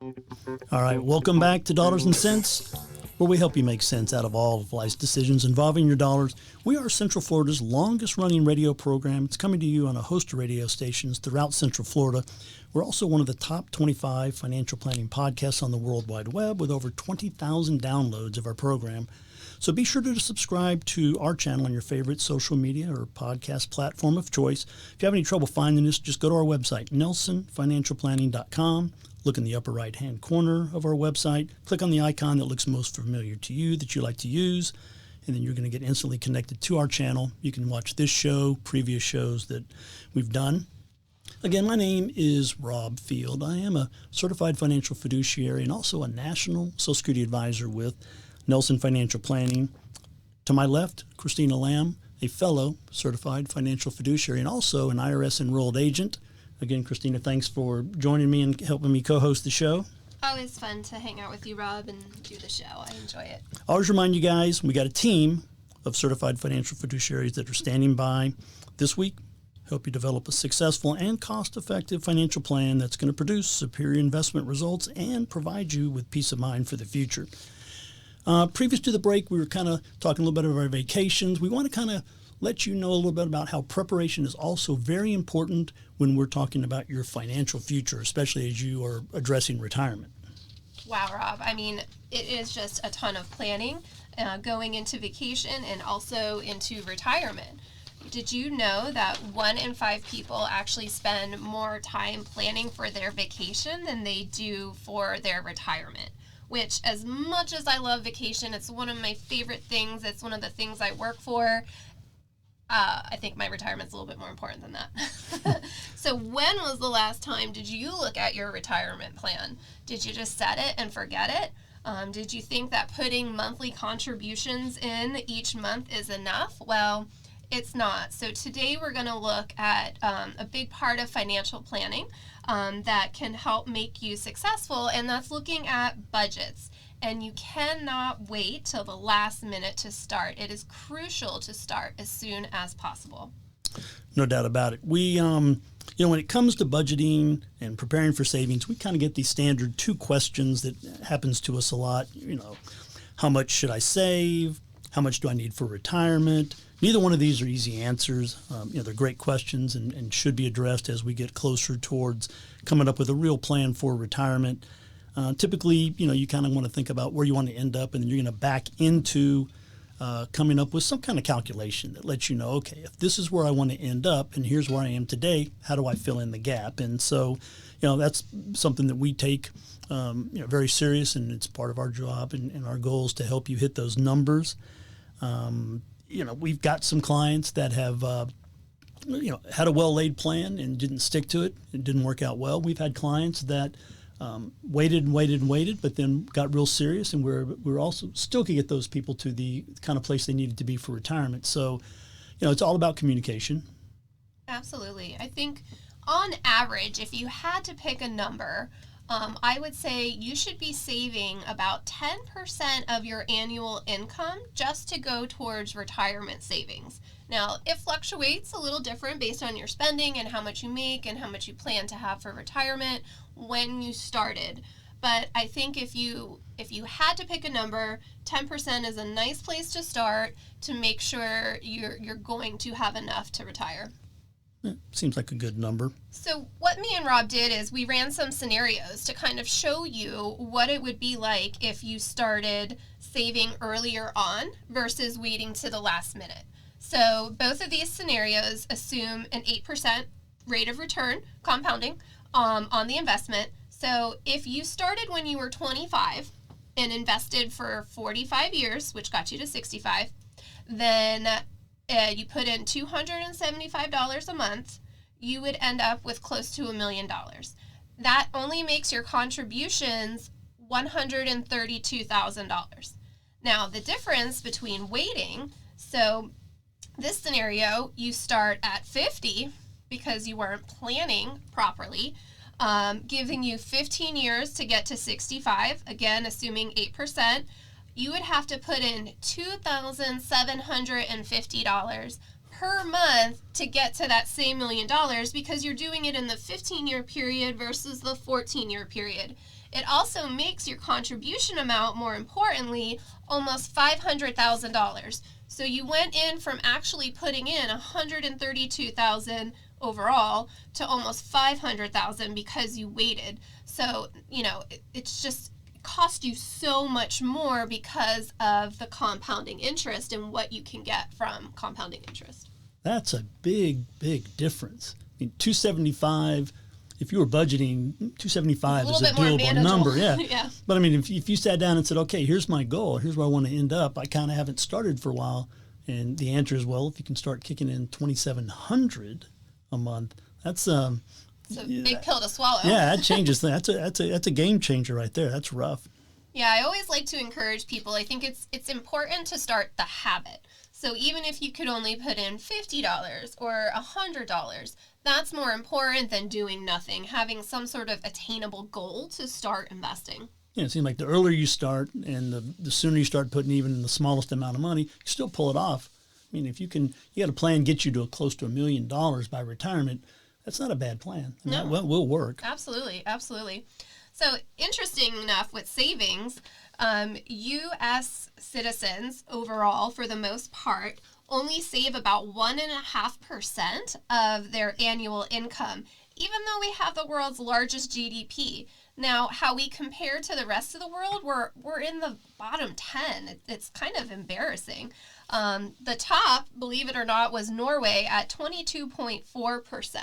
All right, welcome back to Dollars and Cents, where we help you make sense out of all of life's decisions involving your dollars. We are Central Florida's longest-running radio program. It's coming to you on a host of radio stations throughout Central Florida. We're also one of the top 25 financial planning podcasts on the World Wide Web with over 20,000 downloads of our program. So be sure to subscribe to our channel on your favorite social media or podcast platform of choice. If you have any trouble finding us, just go to our website, nelsonfinancialplanning.com. Look in the upper right-hand corner of our website. Click on the icon that looks most familiar to you that you like to use, and then you're going to get instantly connected to our channel. You can watch this show, previous shows that we've done. Again, my name is Rob Field. I am a certified financial fiduciary and also a national Social Security advisor with Nelson Financial Planning. To my left, Christina Lamb, a fellow certified financial fiduciary and also an IRS enrolled agent. Again, Christina, thanks for joining me and helping me co-host the show. Always fun to hang out with you, Rob, and do the show. I enjoy it. I always remind you guys, we got a team of certified financial fiduciaries that are standing by this week, help you develop a successful and cost-effective financial plan that's going to produce superior investment results and provide you with peace of mind for the future. Previous to the break, we were kind of talking a little bit about our vacations. We want to kind of let you know a little bit about how preparation is also very important when we're talking about your financial future, especially as you are addressing retirement. Wow, Rob. I mean, it is just a ton of planning going into vacation and also into retirement. Did you know that 1 in 5 people actually spend more time planning for their vacation than they do for their retirement? Which, as much as I love vacation, it's one of my favorite things. It's one of the things I work for. I think my retirement's a little bit more important than that. So when was the last time did you look at your retirement plan? Did you just set it and forget it? Did you think that putting monthly contributions in each month is enough? Well, it's not. So today we're going to look at a big part of financial planning that can help make you successful, and that's looking at budgets. And you cannot wait till the last minute to start. It is crucial to start as soon as possible. No doubt about it. We, when it comes to budgeting and preparing for savings, we kind of get these standard 2 questions that happens to us a lot. How much should I save? How much do I need for retirement? Neither one of these are easy answers. They're great questions and should be addressed as we get closer towards coming up with a real plan for retirement. Typically, you kind of want to think about where you want to end up, and then you're going to back into coming up with some kind of calculation that lets you know, okay, if this is where I want to end up and here's where I am today, how do I fill in the gap? And so, that's something that we take very serious, and it's part of our job and our goals to help you hit those numbers. We've got some clients that have had a well-laid plan and didn't stick to it. It didn't work out well. We've had clients that waited, but then got real serious, and we're also still could get those people to the kind of place they needed to be for retirement. So, it's all about communication. Absolutely. I think on average, if you had to pick a number, I would say you should be saving about 10% of your annual income just to go towards retirement savings. Now, it fluctuates a little different based on your spending and how much you make and how much you plan to have for retirement when you started. But I think if you had to pick a number, 10% is a nice place to start to make sure you're going to have enough to retire. Seems like a good number. So what me and Rob did is we ran some scenarios to kind of show you what it would be like if you started saving earlier on versus waiting to the last minute. So both of these scenarios assume an 8% rate of return, compounding, on the investment. So if you started when you were 25 and invested for 45 years, which got you to 65, then you put in $275 a month, you would end up with close to $1 million. That only makes your contributions $132,000. Now, the difference between waiting, so this scenario, you start at 50 because you weren't planning properly, giving you 15 years to get to 65, again, assuming 8%. You would have to put in $2,750 per month to get to that same $1 million because you're doing it in the 15-year period versus the 14-year period. It also makes your contribution amount, more importantly, almost $500,000. So you went in from actually putting in $132,000 overall to almost $500,000 because you waited. So, it's just cost you so much more because of the compounding interest and what you can get from compounding interest. That's a big, big difference. I mean, 275. If you were budgeting, 275 is a doable number. Yeah. Yeah. But I mean, if you sat down and said, okay, here's my goal, here's where I want to end up, I kind of haven't started for a while. And the answer is, well, if you can start kicking in $2,700 a month, that's it's a big pill to swallow. Yeah, that changes things. That's a game changer right there. That's rough. Yeah, I always like to encourage people. I think it's important to start the habit. So even if you could only put in $50 or $100, that's more important than doing nothing, having some sort of attainable goal to start investing. Yeah, it seems like the earlier you start and the sooner you start putting even the smallest amount of money, you still pull it off. I mean, if you got a plan get you to close to $1 million by retirement, that's not a bad plan. I mean, No. that will work. Absolutely, absolutely. So interesting enough with savings, U.S. citizens overall, for the most part, only save about 1.5% of their annual income, even though we have the world's largest GDP. Now, how we compare to the rest of the world, we're in the bottom 10. It's kind of embarrassing. The top, believe it or not, was Norway at 22.4%.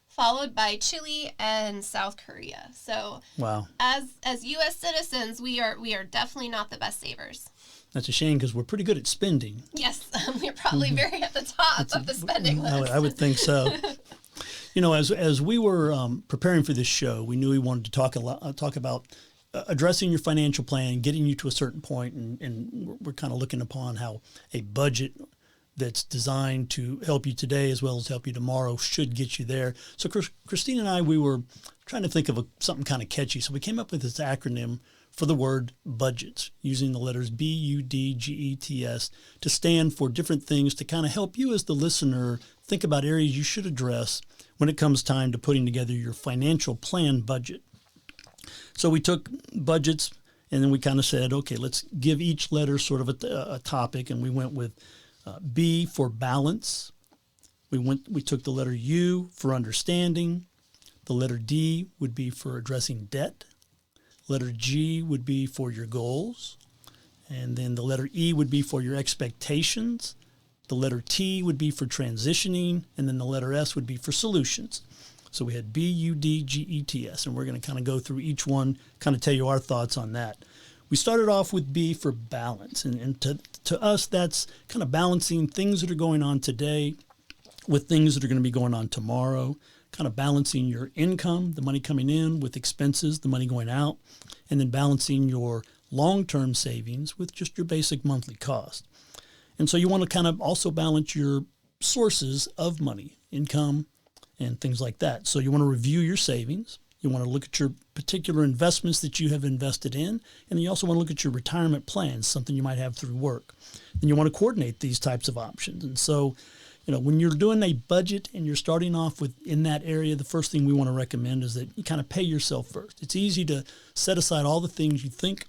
Followed by Chile and South Korea. So, wow. As U.S. citizens, we are definitely not the best savers. That's a shame because we're pretty good at spending. Yes, we're probably very at the top of the spending list. I would think so. As we were preparing for this show, we knew we wanted to talk about addressing your financial plan, getting you to a certain point, and we're kind of looking upon how a budget that's designed to help you today as well as help you tomorrow should get you there. So Christine and I, we were trying to think of something kind of catchy. So we came up with this acronym for the word budgets, using the letters BUDGETS to stand for different things to kind of help you as the listener think about areas you should address when it comes time to putting together your financial plan budget. So we took budgets and then we kind of said, okay, let's give each letter sort of a topic, and we went with B for balance. We took the letter U for understanding. The letter D would be for addressing debt. Letter G would be for your goals. And then the letter E would be for your expectations. The letter T would be for transitioning. And then the letter S would be for solutions. So we had BUDGETS, and we're going to kind of go through each one, kind of tell you our thoughts on that. We started off with B for balance, and to us, that's kind of balancing things that are going on today with things that are going to be going on tomorrow, kind of balancing your income, the money coming in, with expenses, the money going out, and then balancing your long-term savings with just your basic monthly cost. And so you want to kind of also balance your sources of money, income, and things like that. So you want to review your savings. You want to look at your particular investments that you have invested in, and you also want to look at your retirement plans, something you might have through work. And you want to coordinate these types of options. And so, when you're doing a budget and you're starting off in that area, the first thing we want to recommend is that you kind of pay yourself first. It's easy to set aside all the things you think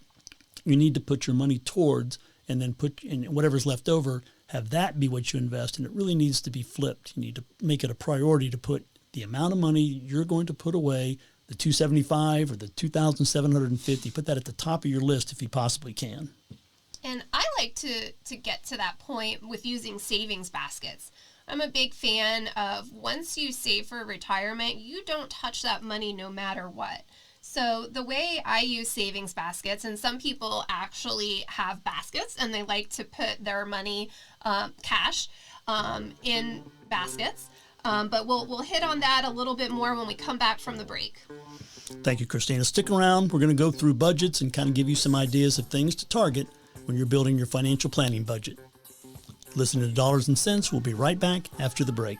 you need to put your money towards, and then put in whatever's left over, have that be what you invest. And it really needs to be flipped. You need to make it a priority to put the amount of money you're going to put away, the $275 or the $2,750, put that at the top of your list if you possibly can. And I like to get to that point with using savings baskets. I'm a big fan of once you save for retirement, you don't touch that money no matter what. So the way I use savings baskets, and some people actually have baskets and they like to put their money, cash, in baskets. But we'll hit on that a little bit more when we come back from the break. Thank you, Christina. Stick around. We're going to go through budgets and kind of give you some ideas of things to target when you're building your financial planning budget. Listen to Dollars and Cents. We'll be right back after the break.